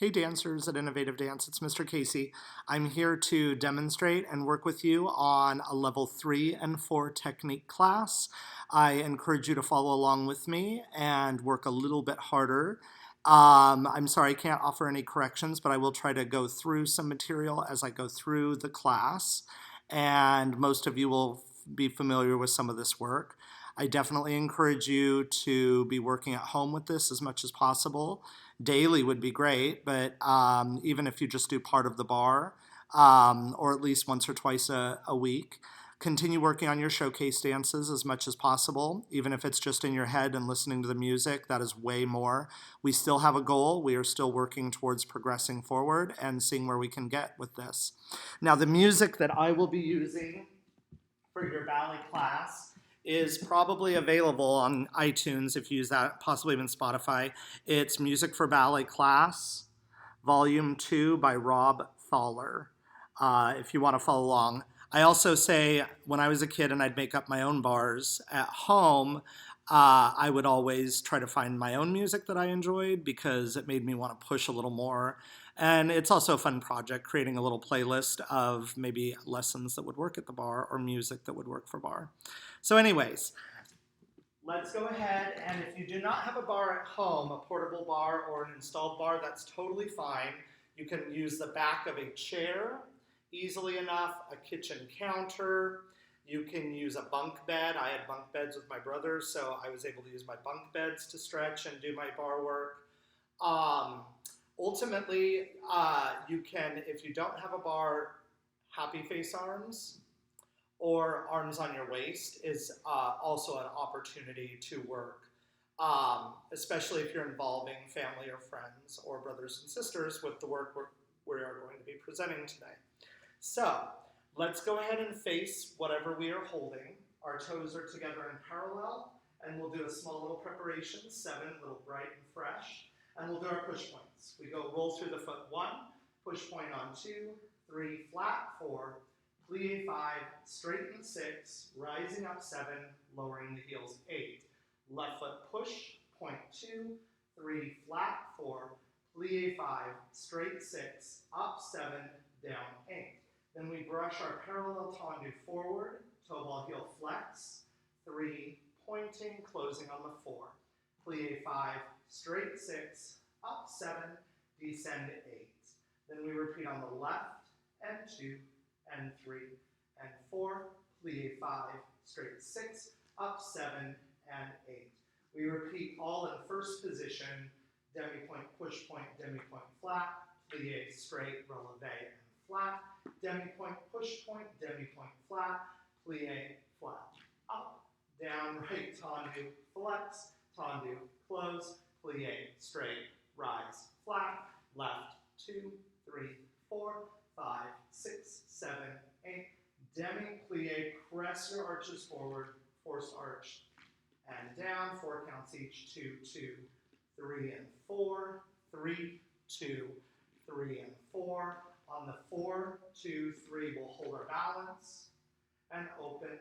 Hey dancers at Innovative Dance, it's Mr. Casey. I'm here to demonstrate and work with you on a level 3 and 4 technique class. I encourage you to follow along with me and work a little bit harder. I'm sorry I can't offer any corrections, but I will try to go through some material as I go through the class, and most of you will be familiar with some of this work. I definitely encourage you to be working at home with this as much as possible. Daily would be great, but even if you just do part of the bar, or at least once or twice a week, continue working on your showcase dances as much as possible. Even if it's just in your head and listening to the music, that is way more. We still have a goal. We are still working towards progressing forward and seeing where we can get with this. Now, the music that I will be using for your ballet class is probably available on iTunes if you use that, possibly even Spotify. It's Music for Ballet Class, Volume 2 by Rob Thaler, if you want to follow along. I also say when I was a kid and I'd make up my own bars at home, I would always try to find my own music that I enjoyed because it made me want to push a little more. And it's also a fun project, creating a little playlist of maybe lessons that would work at the bar or music that would work for bar. So anyways, let's go ahead, and if you do not have a bar at home, a portable bar or an installed bar, that's totally fine. You can use the back of a chair easily enough, a kitchen counter. You can use a bunk bed. I had bunk beds with my brothers, so I was able to use my bunk beds to stretch and do my bar work. Ultimately, you can, if you don't have a bar, happy face arms or arms on your waist is also an opportunity to work, especially if you're involving family or friends or brothers and sisters with the work we are going to be presenting today. So let's go ahead and face whatever we are holding. Our toes are together in parallel, and we'll do a small little preparation, 7, little bright and fresh, and we'll do our push points. We go roll through the foot 1, push point on 2, 3, flat 4, plie 5, straighten 6, rising up 7, lowering the heels 8. Left foot push, point 2, 3, flat 4, plie 5, straight 6, up 7, down 8. Then we brush our parallel tendu forward, toe ball heel flex, 3, pointing, closing on the 4. Plie 5, straight 6, up 7, descend 8. Then we repeat on the left, and 2, and 3, and 4. Plie 5, straight 6, up 7, and 8. We repeat all in first position, demi-point, push point, demi-point, flat, plie, straight, releve, and flat, demi-point, push point, demi-point, flat, plie, flat, up, down, right, tendu, flex, tendu, close, plie, straight, rise, flat, left, 2, 3, 4, 5, 6, 7, 8, demi, plie, press your arches forward, force arch, and down, 4 counts each, 2, 2, 3, and 4, 3, 2, 3, and 4. On the 4, 2, 3, we'll hold our balance and open,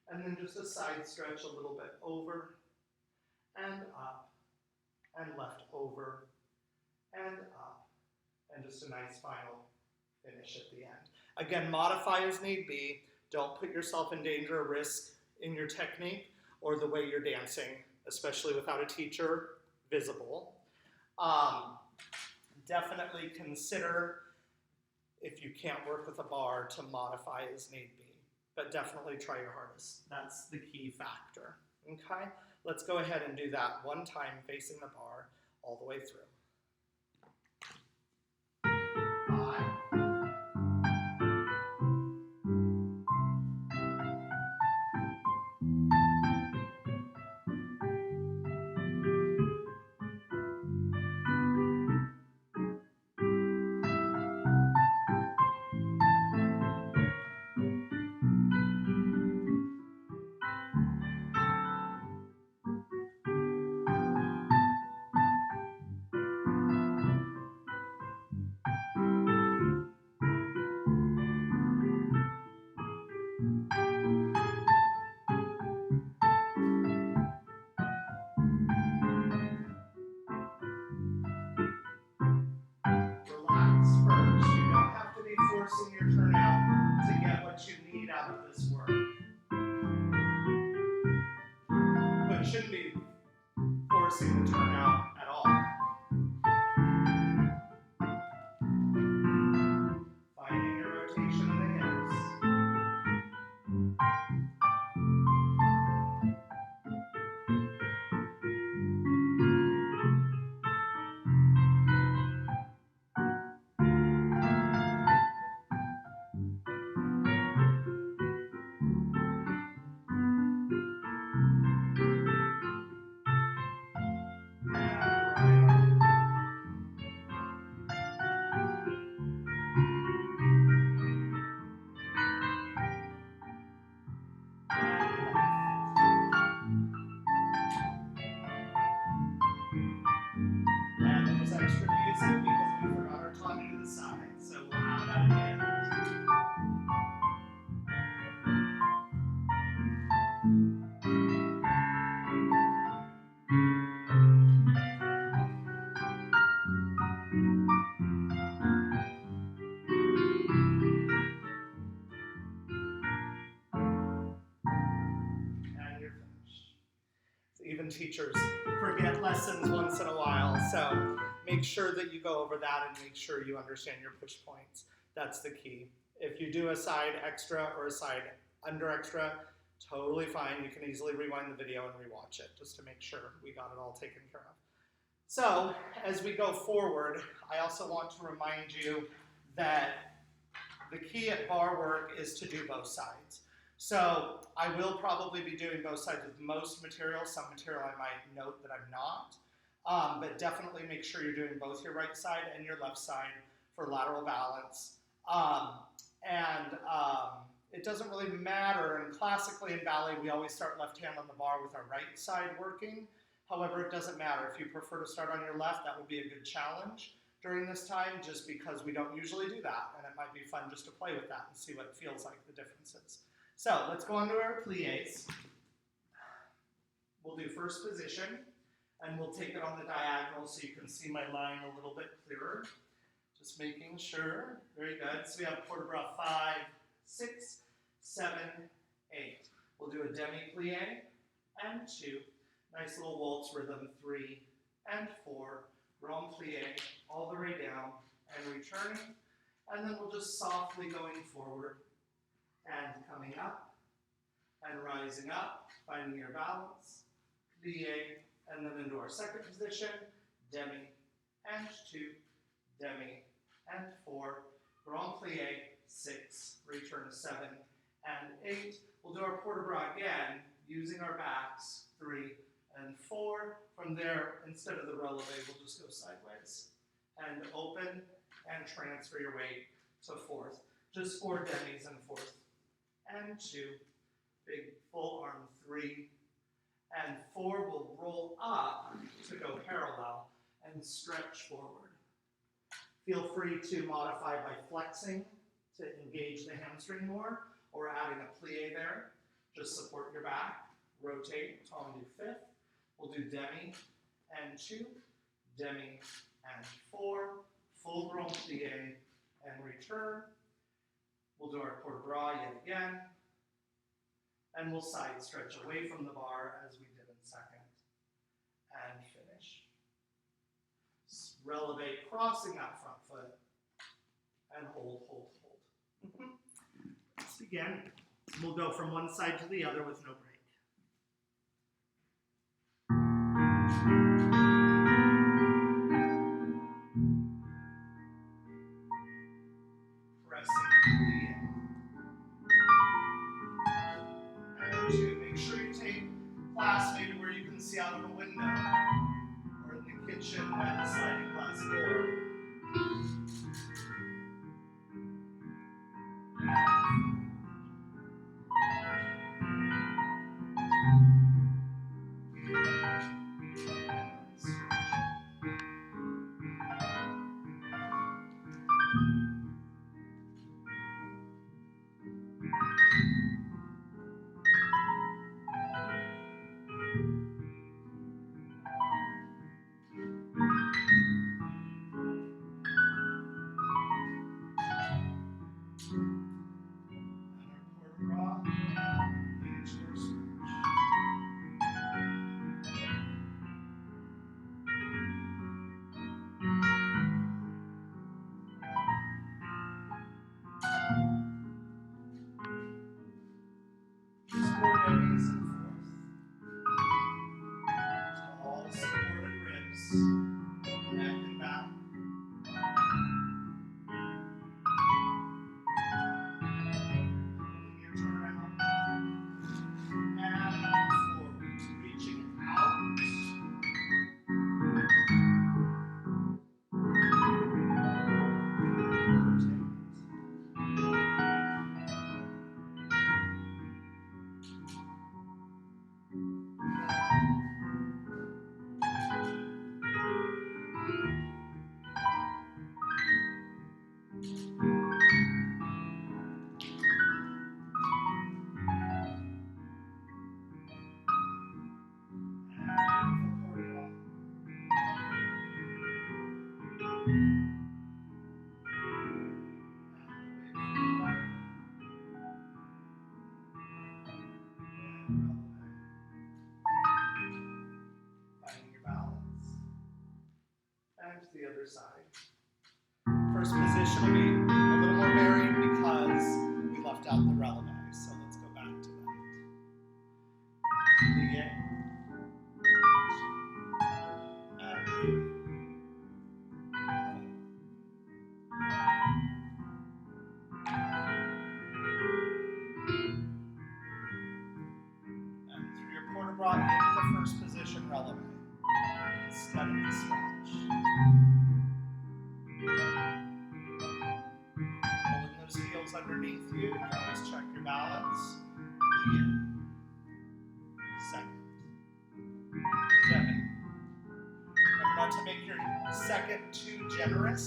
and then just a side stretch a little bit over and up, and left over and up, and just a nice final finish at the end. Again, modify as need be. Don't put yourself in danger or risk in your technique or the way you're dancing, especially without a teacher visible. Definitely consider, if you can't work with a bar, to modify as need be, but definitely try your hardest. That's the key factor, okay? Let's go ahead and do that one time facing the bar all the way through. 5, 4, forcing your turnout to get what you need out of this work. But it shouldn't be forcing the turnout at all. Finding your rotation in the hips. Even teachers forget lessons once in a while, so make sure that you go over that and make sure you understand your push points. That's the key. If you do a side extra or a side under extra, totally fine. You can easily rewind the video and rewatch it just to make sure we got it all taken care of. So as we go forward, I also want to remind you that the key at bar work is to do both sides. So I will probably be doing both sides with most material. Some material I might note that I'm not. But definitely make sure you're doing both your right side and your left side for lateral balance. It doesn't really matter. And classically in ballet, we always start left hand on the bar with our right side working. However, it doesn't matter. If you prefer to start on your left, that would be a good challenge during this time, just because we don't usually do that. And it might be fun just to play with that and see what it feels like, the differences. So let's go on to our pliés. We'll do first position, and we'll take it on the diagonal so you can see my line a little bit clearer. Just making sure. Very good. So we have port de bras 5, 6, 7, 8. We'll do a demi-plié and 2. Nice little waltz rhythm, 3 and 4. Grand plié all the way down and returning. And then we'll just softly going forward and coming up and rising up, finding your balance, plié, and then into our second position, demi and 2, demi and 4, grand plié, 6, return to 7 and 8. We'll do our port de bras again, using our backs, 3 and 4. From there, instead of the releve, we'll just go sideways and open and transfer your weight to fourth. Just 4 demis and fourth. And 2, big full arm 3, and 4 will roll up to go parallel and stretch forward. Feel free to modify by flexing to engage the hamstring more, or adding a plié there. Just support your back, rotate, on do 5th. We'll do demi and 2, demi and 4, full grand plié and return. We'll do our port de bras yet again, and we'll side stretch away from the bar as we did in second, and finish. Releve, crossing that front foot, and hold, hold, hold. Let's begin. We'll go from one side to the other with no break. See out of a window, or in the kitchen by the sliding glass door. Finding your balance. And to the other side. First position will be a little more varied because we left out the releve. So let's go back to that. Plie. And through your port de bras into the first position releve instead of the stretch. Holding those heels underneath you. You can always check your balance. Plie. Second. Demi. Remember not to make your second too generous.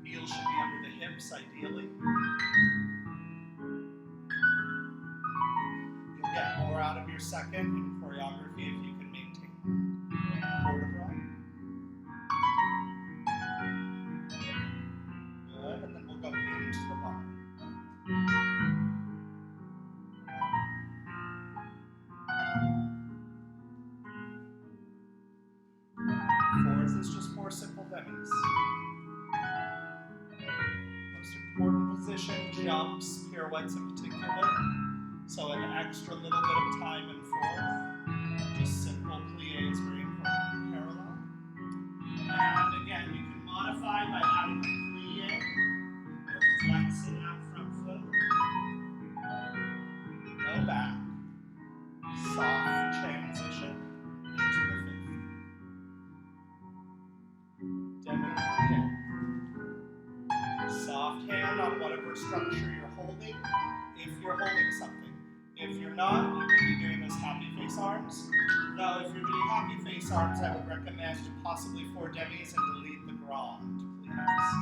Heels should be under the hips, ideally. You'll get more out of your second in choreography if you can maintain port de bras. Good, and then we'll go into the barre. Fourth is just more simple demis. Most important position, jumps, pirouettes in particular. So an extra little bit of time in fourth. Just simple plie is very important. Parallel. And again, you can modify by adding a plie or flexing out front foot. No back. Soft transition into the fifth. Demi plie. Soft hand on whatever structure you're holding, if you're holding something. If you're not, you can be doing those happy face arms. Though if you're doing happy face arms, I would recommend possibly 4 demis and delete the grand, please.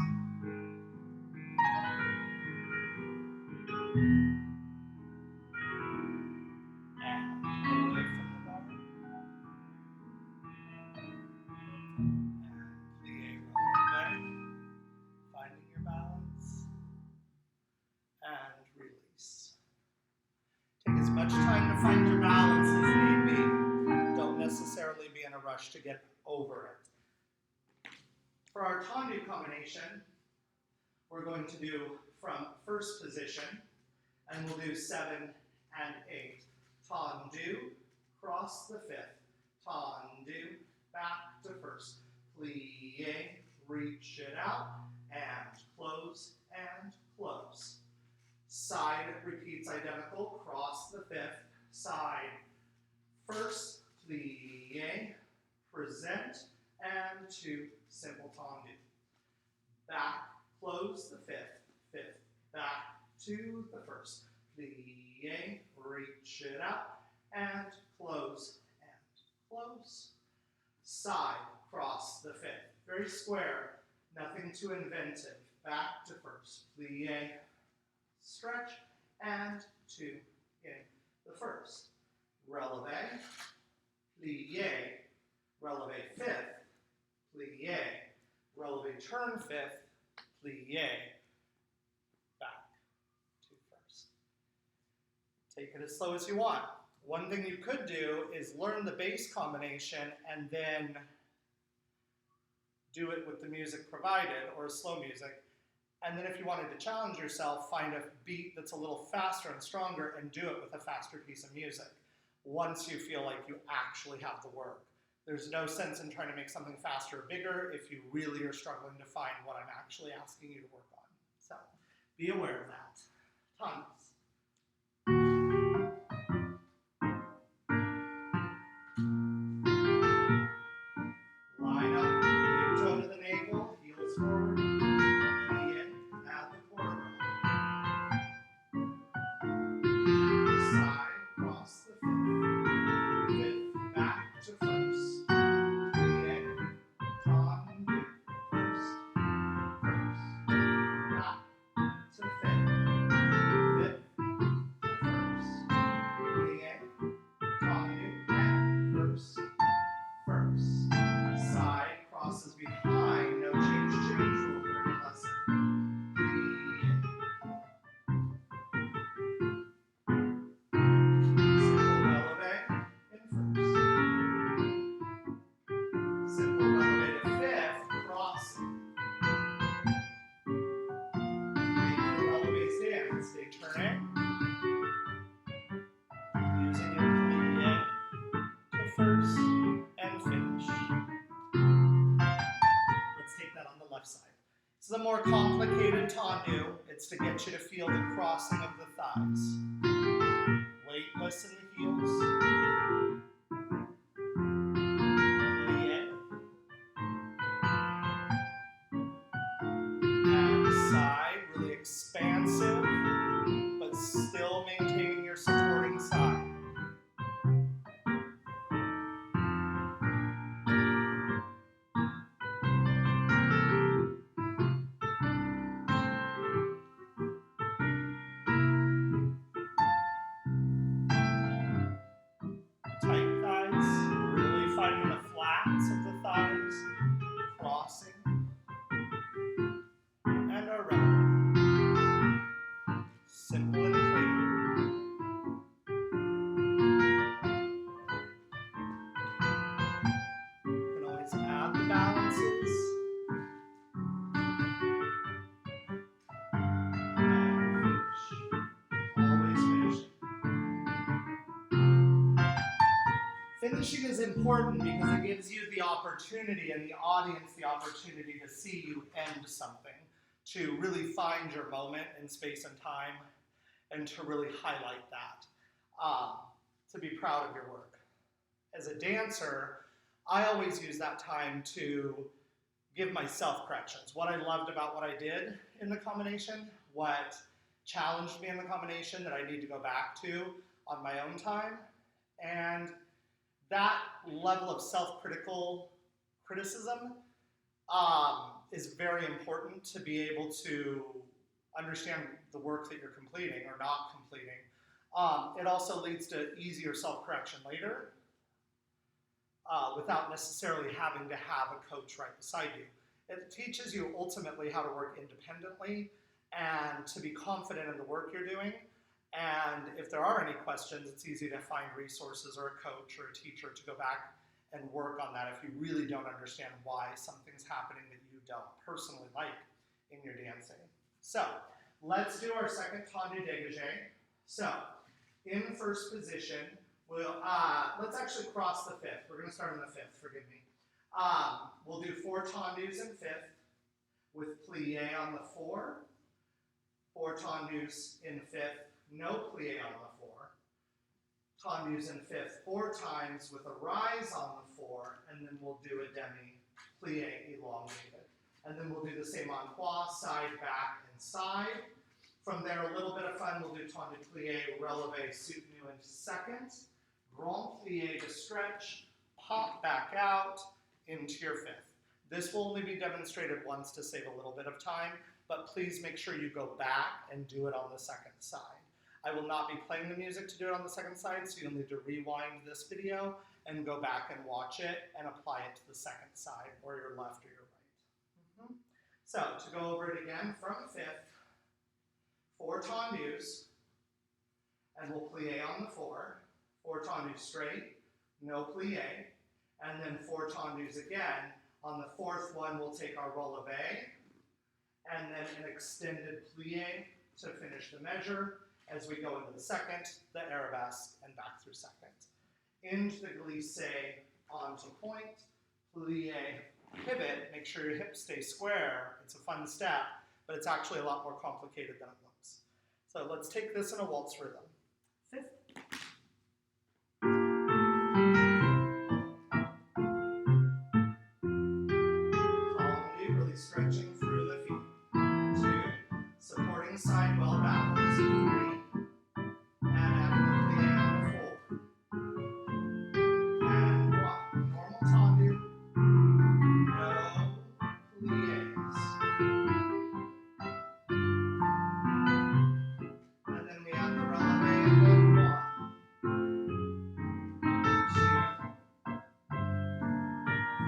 And away from the bar. And plie releve. Finding your balance. And release. Take as much time to find your balance as need be. Don't necessarily be in a rush to get over it. For our tendu combination, we're going to do from first position, and we'll do 7 and 8. Tendu, cross the fifth. Tendu, back to first. Plie, reach it out, and close, and close. Side repeats identical, cross the fifth, side, first, plie, present, and 2, simple tendu. Back, close the fifth, fifth, back to the first, plie, reach it out, and close, side, cross the fifth, very square, nothing too inventive, back to first, plie, stretch, and 2 in the first. Releve, plie, releve fifth, plie, releve turn fifth, plie, back to first. Take it as slow as you want. One thing you could do is learn the bass combination and then do it with the music provided, or slow music. And then if you wanted to challenge yourself, find a beat that's a little faster and stronger and do it with a faster piece of music once you feel like you actually have the work. There's no sense in trying to make something faster or bigger if you really are struggling to find what I'm actually asking you to work on. So be aware of that. Tons. Line up, big toe to the navel, heels forward. Fifth, This is a more complicated tendu. It's to get you to feel the crossing of the thighs. Weightless in the heels. Plie. And side, really expansive, but still maintaining your supporting side. Tight thighs, really finding the flats of the thighs, crossing, and our releve. Simple and clean. You can always add the balances. And finish. Always finishing. Finishing is important because it gives you the opportunity and the audience the opportunity to see you end something, to really find your moment in space and time, and to really highlight that, to be proud of your work. As a dancer, I always use that time to give myself corrections. What I loved about what I did in the combination, what challenged me in the combination that I need to go back to on my own time, and that level of self-critical criticism is very important to be able to understand the work that you're completing or not completing. It also leads to easier self-correction later without necessarily having to have a coach right beside you. It teaches you ultimately how to work independently and to be confident in the work you're doing. And if there are any questions, it's easy to find resources or a coach or a teacher to go back and work on that if you really don't understand why something's happening that you don't personally like in your dancing. So let's do our second tendu dégagé. So in first position, let's actually cross the fifth. We're going to start in the fifth, forgive me. We'll do 4 tendus in fifth with plie on the 4, 4 tendus in fifth, no plie on the 4, tendus in fifth 4 times with a rise on the 4, and then we'll do a demi plie elongated. And then we'll do the same en croix, side, back, and side. From there, a little bit of fun, we'll do tendu plie, releve, soutenu into second, grand plie to stretch, pop back out into your fifth. This will only be demonstrated once to save a little bit of time, but please make sure you go back and do it on the second side. I will not be playing the music to do it on the second side, so you'll need to rewind this video and go back and watch it and apply it to the second side, or your left or your right. So to go over it again, from fifth, 4 tendus, and we'll plie on the 4, 4 tendus straight, no plie, and then 4 tendus again. On the 4th one, we'll take our releve, and then an extended plie to finish the measure. As we go into the second, the arabesque, and back through second. Into the glissé, onto point, plie, pivot, make sure your hips stay square. It's a fun step, but it's actually a lot more complicated than it looks. So let's take this in a waltz rhythm. Fifth. Tendu, really stretching through the feet. 2, supporting side well balanced. 3, and adding the plie on the 4. And 1, normal tendu, no plies. And then we add the releve and go 1, 2,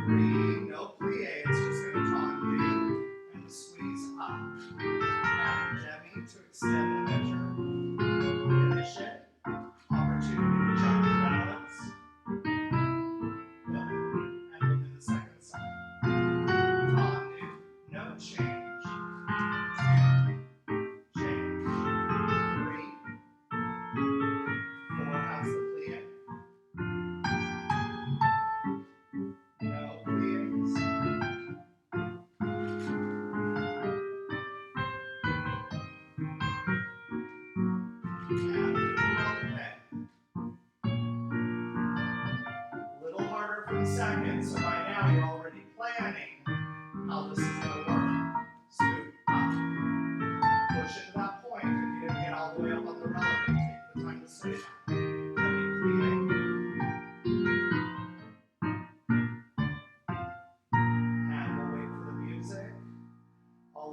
3, no plie, it's just going to tendu,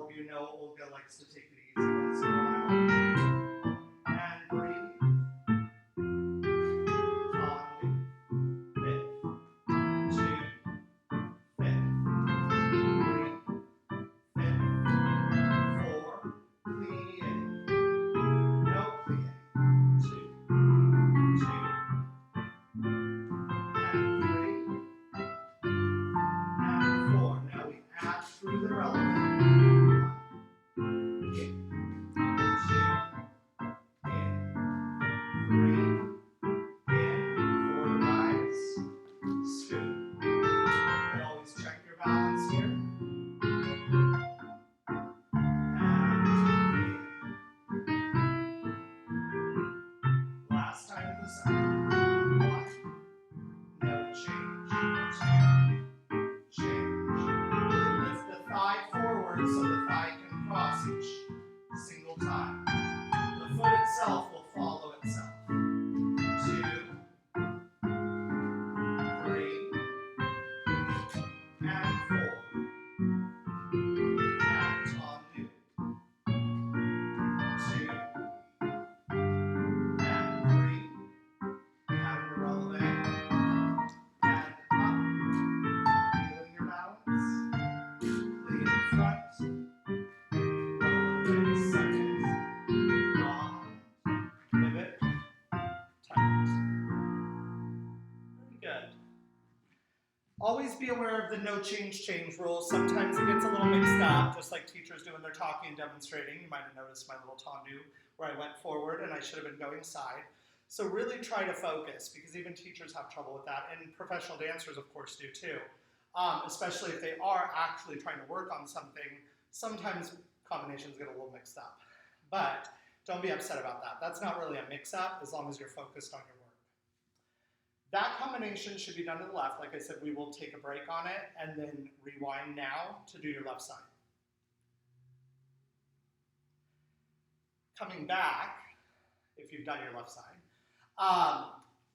of you know Olga likes to take it easy once in a while. And breathe. Calmly. Fifth. 2. Fifth. 3. Fifth. 4. Plie. No plie. 2. 2. And 3. And 4. Now we add through the relevant. 1. In. 2. In. 3. In. 4 to rise. Scoop. And always check your balance here. And in. Last time this side. 1. No change. 2. Change. Lift the thigh forward so the thigh can cross each single time. The foot itself will follow itself. 2, 3, and 4. And tendu. 2, and 3. Having a releve. And up. Feeling your balance. Plie in front. Releve second. Round. Pivot. Tight. Very good. Always be aware of the no change rule. Sometimes it gets a little mixed up, just like teachers do when they're talking and demonstrating. You might have noticed my little tendu where I went forward and I should have been going side. So really try to focus, because even teachers have trouble with that, and professional dancers of course do too. Especially if they are actually trying to work on something, sometimes combinations get a little mixed up. But don't be upset about that. That's not really a mix-up as long as you're focused on your work. That combination should be done to the left. Like I said, we will take a break on it and then rewind now to do your left side. Coming back, if you've done your left side,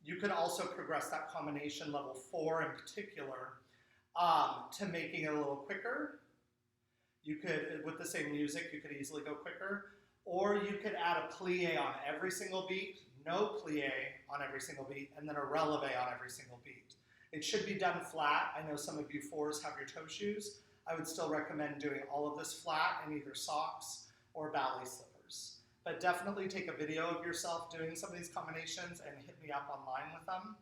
you could also progress that combination level 4 in particular to making it a little quicker. You could, with the same music, you could easily go quicker. Or you could add a plie on every single beat, no plie on every single beat, and then a releve on every single beat. It should be done flat. I know some of you 4s have your toe shoes. I would still recommend doing all of this flat in either socks or ballet slippers. But definitely take a video of yourself doing some of these combinations and hit me up online with them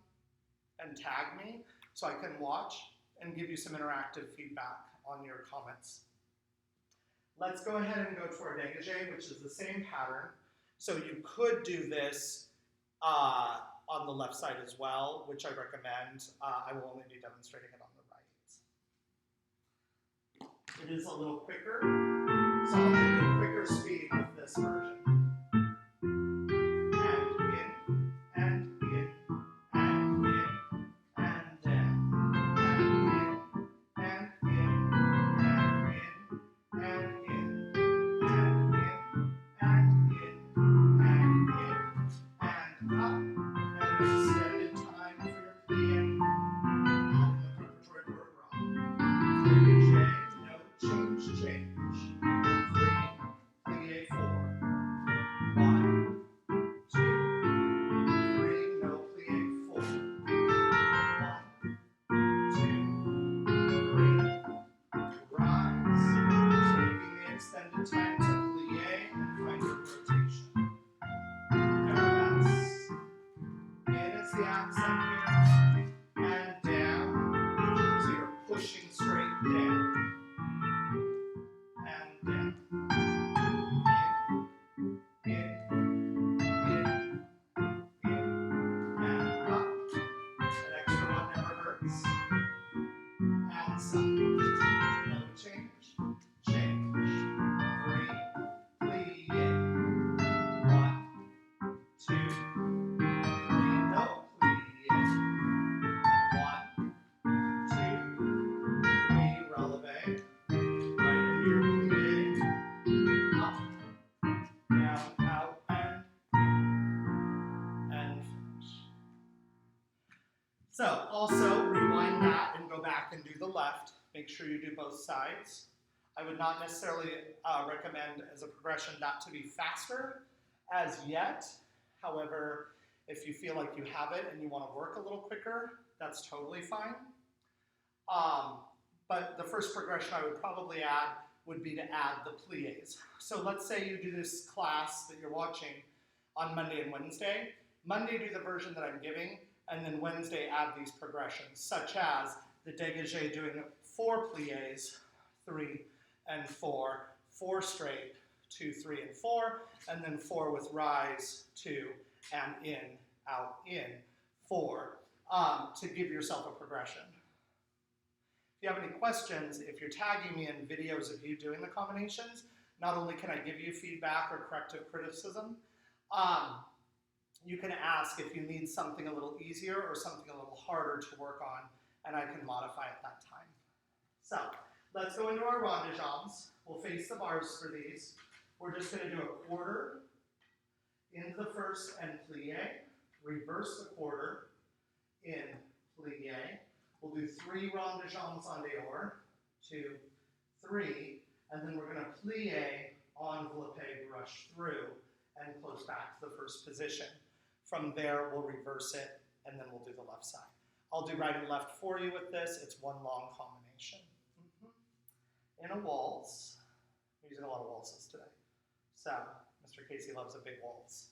and tag me so I can watch and give you some interactive feedback on your comments. Let's go ahead and go to our dégagé, which is the same pattern. So you could do this on the left side as well, which I recommend. I will only be demonstrating it on the right. It is a little quicker, so I'll give you a quicker speed with this version. So also rewind that and go back and do the left. Make sure you do both sides. I would not necessarily recommend as a progression that to be faster as yet. However, if you feel like you have it and you want to work a little quicker, that's totally fine. But the first progression I would probably add would be to add the pliés. So let's say you do this class that you're watching on Monday and Wednesday. Monday do the version that I'm giving, and then Wednesday add these progressions, such as the dégagé doing 4 pliés, 3 and 4, 4 straight, 2, 3, and 4, and then 4 with rise, 2, and in, out, in, 4, to give yourself a progression. If you have any questions, if you're tagging me in videos of you doing the combinations, not only can I give you feedback or corrective criticism, you can ask if you need something a little easier or something a little harder to work on, and I can modify at that time. So let's go into our rond de jambes. We'll face the bars for these. We're just going to do a quarter into the first and plie, reverse the quarter in plie. We'll do 3 rond de jambes en dehors, 2, 3, and then we're going to plie, enveloppe, brush through, and close back to the first position. From there, we'll reverse it, and then we'll do the left side. I'll do right and left for you with this. It's one long combination. In a waltz, we're using a lot of waltzes today. So, Mr. Casey loves a big waltz.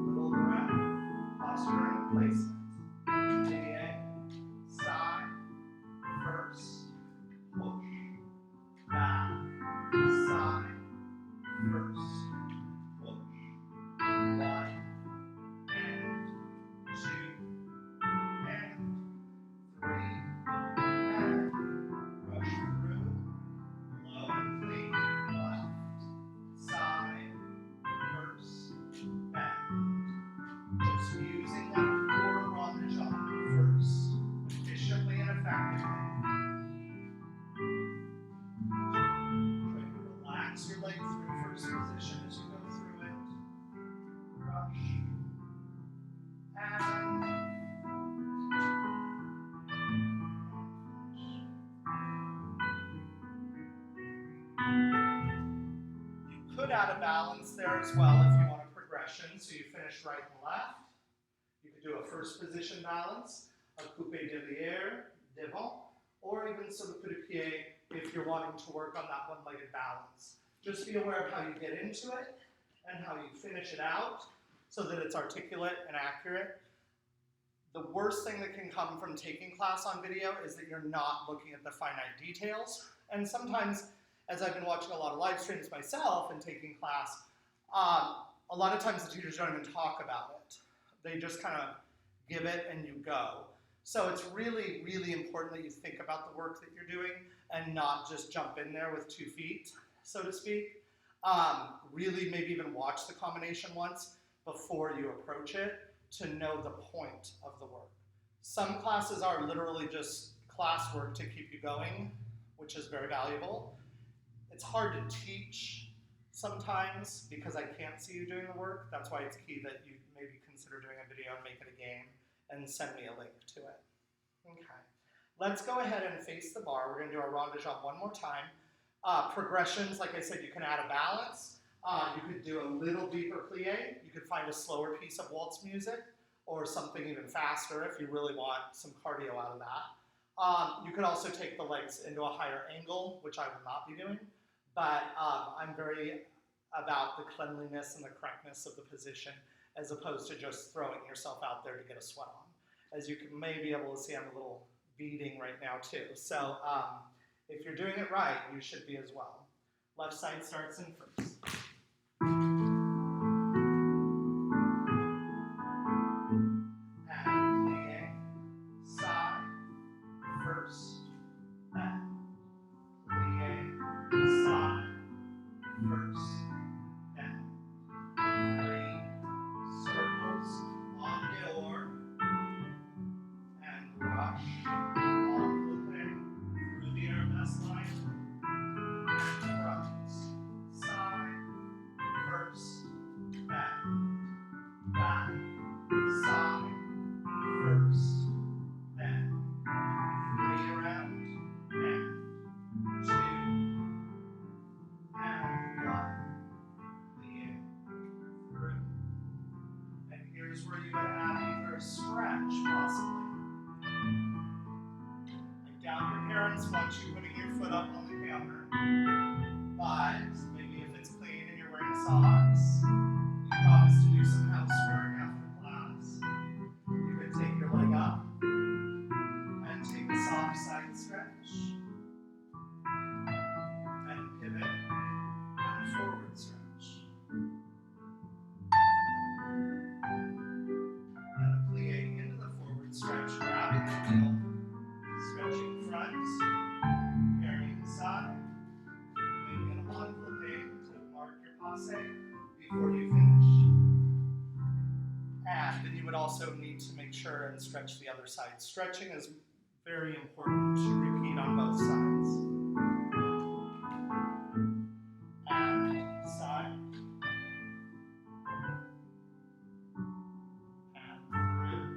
Little breath, posture and placement. Plie, side, first, push, back, side, first, push, 1, and 2, and 3, and rush through, low and clean, left, side, first, back. Just using that quarter rond de jambe first, efficiently and effectively. Try to relax your leg through first position as you go through it. Brush. And you could add a balance there as well if you want a progression. So you finish right and left. You could do a first position balance, a coupé derrière, devant, or even some coup de pied if you're wanting to work on that one-legged balance. Just be aware of how you get into it and how you finish it out so that it's articulate and accurate. The worst thing that can come from taking class on video is that you're not looking at the finite details. And sometimes, as I've been watching a lot of live streams myself and taking class, a lot of times the teachers don't even talk about it. They just kind of give it and you go. So it's really, really important that you think about the work that you're doing and not just jump in there with 2 feet, so to speak. Really maybe even watch the combination once before you approach it to know the point of the work. Some classes are literally just classwork to keep you going, which is very valuable. It's hard to teach sometimes because I can't see you doing the work. That's why it's key that you maybe consider doing a video and make it a game and send me a link to it. Okay, let's go ahead and face the bar. We're going to do our rond de jambe one more time. Progressions, like I said, you can add a balance. You could do a little deeper plie. You could find a slower piece of waltz music or something even faster if you really want some cardio out of that. You could also take the legs into a higher angle, which I will not be doing, but I'm very about the cleanliness and the correctness of the position as opposed to just throwing yourself out there to get a sweat on. As you may be able to see, I'm a little beading right now too. So if you're doing it right, you should be as well. Left side starts in first. And plie, side, first, back. Plie, side, first, back. 3 circles en dehors, and brush, envelope through the armrest line, and front, side, here's where you would add either a stretch, possibly. I doubt your parents want you putting your foot up on the counter, but maybe if it's clean and you're wearing socks, you promise to do some housework after class, you could take your leg up and take a soft side stretch, and pivot, and a forward stretch. And a plie into the forward stretch, grabbing the heel, stretching front, carrying side, maybe an envelope to mark your passe before you finish. And then you would also need to make sure and stretch the other side. Stretching is very important to repeat on both sides. And side. And through.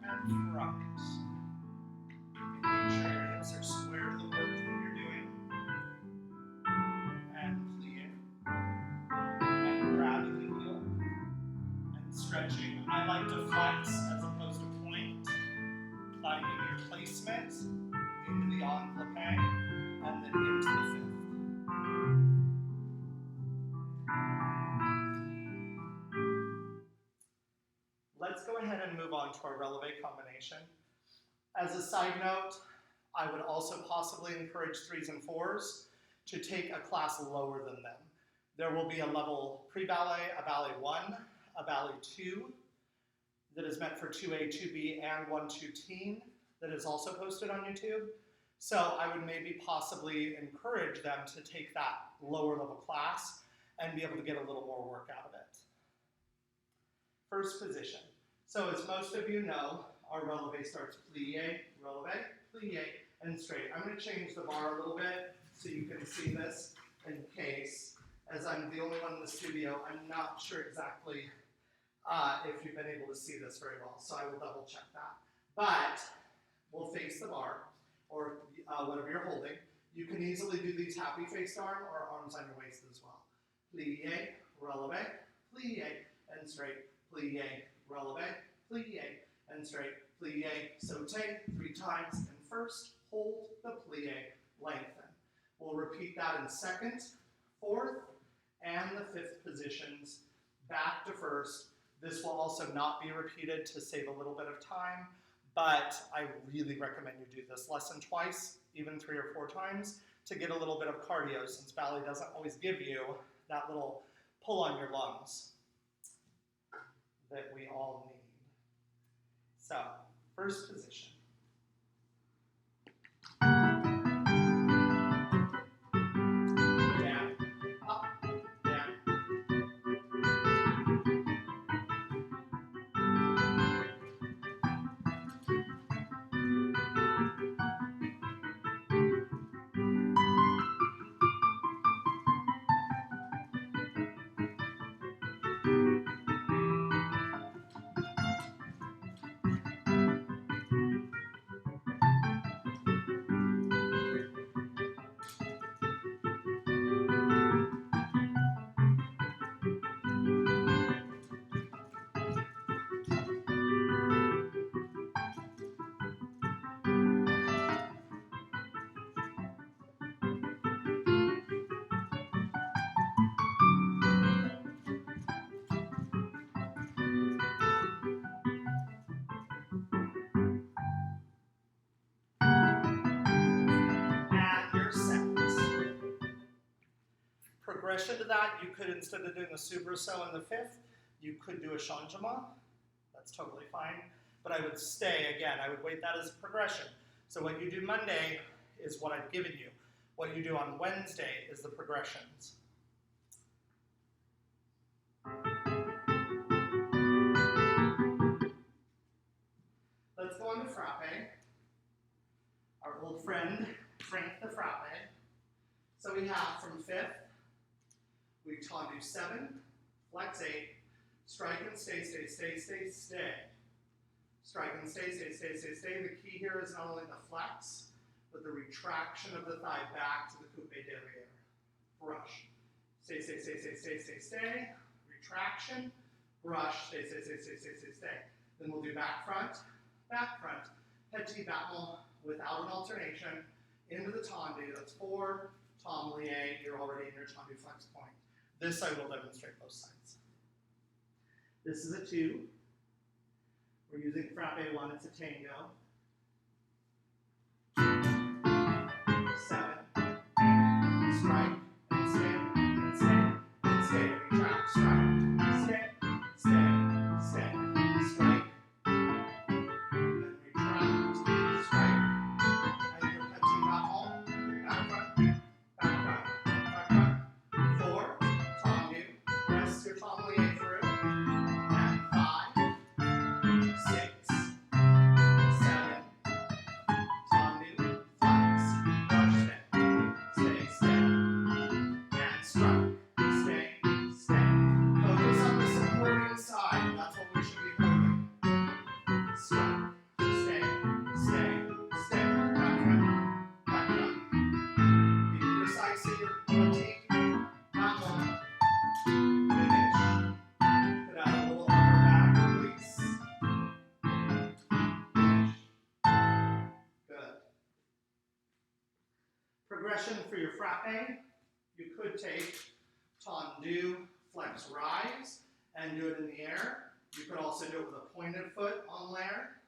And front. Making sure your hips are square to the work that you're doing. And plie. And grabbing the heel. And stretching. I like to flex as opposed to point. Finding your placement into the envelope and then into the fifth. Let's go ahead and move on to our releve combination. As a side note, I would also possibly encourage 3s and 4s to take a class lower than them. There will be a level pre-ballet, a ballet 1, a ballet 2, that is meant for 2A, 2B, and 1-2 teen that is also posted on YouTube. So I would maybe possibly encourage them to take that lower level class and be able to get a little more work out of it. First position. So as most of you know, our releve starts plie, and straight. I'm going to change the bar a little bit so you can see this in case, as I'm the only one in the studio, I'm not sure exactly if you've been able to see this very well, so I will double check that. But we'll face the bar, or whatever you're holding. You can easily do these happy faced arm or arms on your waist as well. Plie, releve, plie, and straight. Plie, releve, plie, and straight. Plie, saute 3 times, and first, hold the plie, lengthen. We'll repeat that in second, fourth, and the fifth positions, back to first. This will also not be repeated to save a little bit of time, but I really recommend you do this lesson twice, even 3 or 4 times, to get a little bit of cardio, since ballet doesn't always give you that little pull on your lungs that we all need. So, first position. Down, up, down. Progression to that, you could, instead of doing a soubresaut in the fifth, you could do a changement. That's totally fine. But I would stay, again, I would weight that as a progression. So what you do Monday is what I've given you. What you do on Wednesday is the progressions. Let's go on to frappe. Our old friend, Frank the frappe. So we have from fifth, we tendu 7, flex 8, strike and stay, stay, stay, stay, stay. Strike and stay, stay, stay, stay, stay. The key here is not only the flex, but the retraction of the thigh back to the coupe derrière. Brush. Stay, stay, stay, stay, stay, stay, stay. Retraction. brush, stay, stay, stay, stay, stay, stay, stay. Then we'll do back, front, head to battement without an alternation, into the tendu. That's 4, tom lié, you're already in your tendu flex point. This I will demonstrate both sides. This is a 2. We're using frappe 1, it's a tango. 7, strike, and stay, and stay, and stay. Retract, strike, stay, stay, stay, strike, and retract, strike, and your petit battement, back front, back front, back front. 4, tendu, press your tom lié through, and 5, 6, 7, tendu, flex, brush stay, stay, and strike, stay, stay. Focus on the supporting side, that's what we should be holding. Strike, stay, stay, stay, back front, back front. Be precise in your routine, not long. Finish. Put out a little upper back release. Finish. Good. Progression for your frappe, you could take tendu, flex, rise, and do it in the air. You could also do it with a pointed foot on l'air.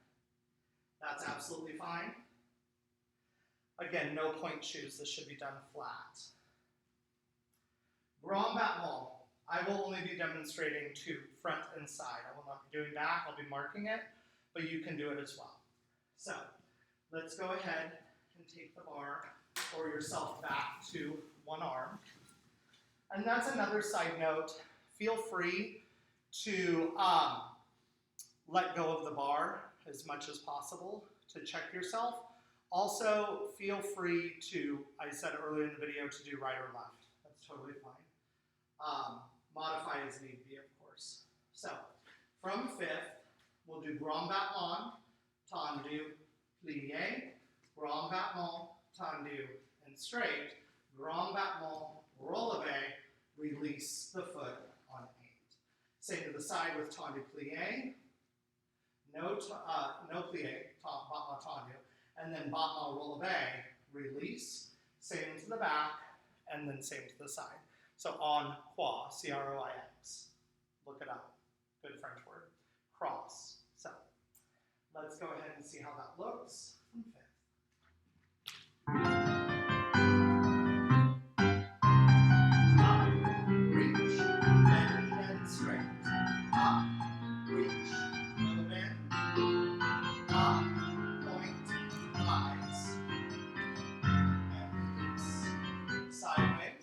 That's absolutely fine. Again, no point shoes. This should be done flat. Grand battement. I will only be demonstrating to front and side. I will not be doing back. I'll be marking it, but you can do it as well. So let's go ahead and take the bar or yourself back to one arm. And that's another side note. Feel free to let go of the bar as much as possible to check yourself. Also, feel free to, I said earlier in the video, to do right or left. That's totally fine. Modify as need be, of course. So, from 5th, we'll do grand battement, tendu, plié, grand battement, tendu, and straight, grand battement, releve, release the foot on 8. Same to the side with tendu plié, no plié, battement tendu, and then battement releve, release, same to the back, and then same to the side. So en croix, C-R-O-I-X. Look it up. Good French word. Cross. So let's go ahead and see how that looks from 5th. Up, reach, bend and straight. Up, reach, little bend. Up, point, rise, and release. Sideways.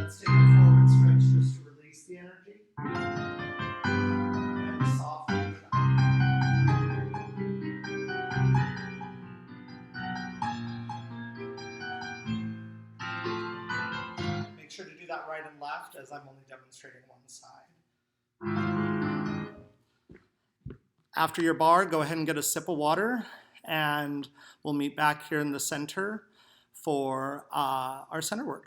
Let's take a forward stretch just to release the energy. And soften it up. Make sure to do that right and left as I'm only demonstrating one side. After your bar, go ahead and get a sip of water, and we'll meet back here in the center for our center work.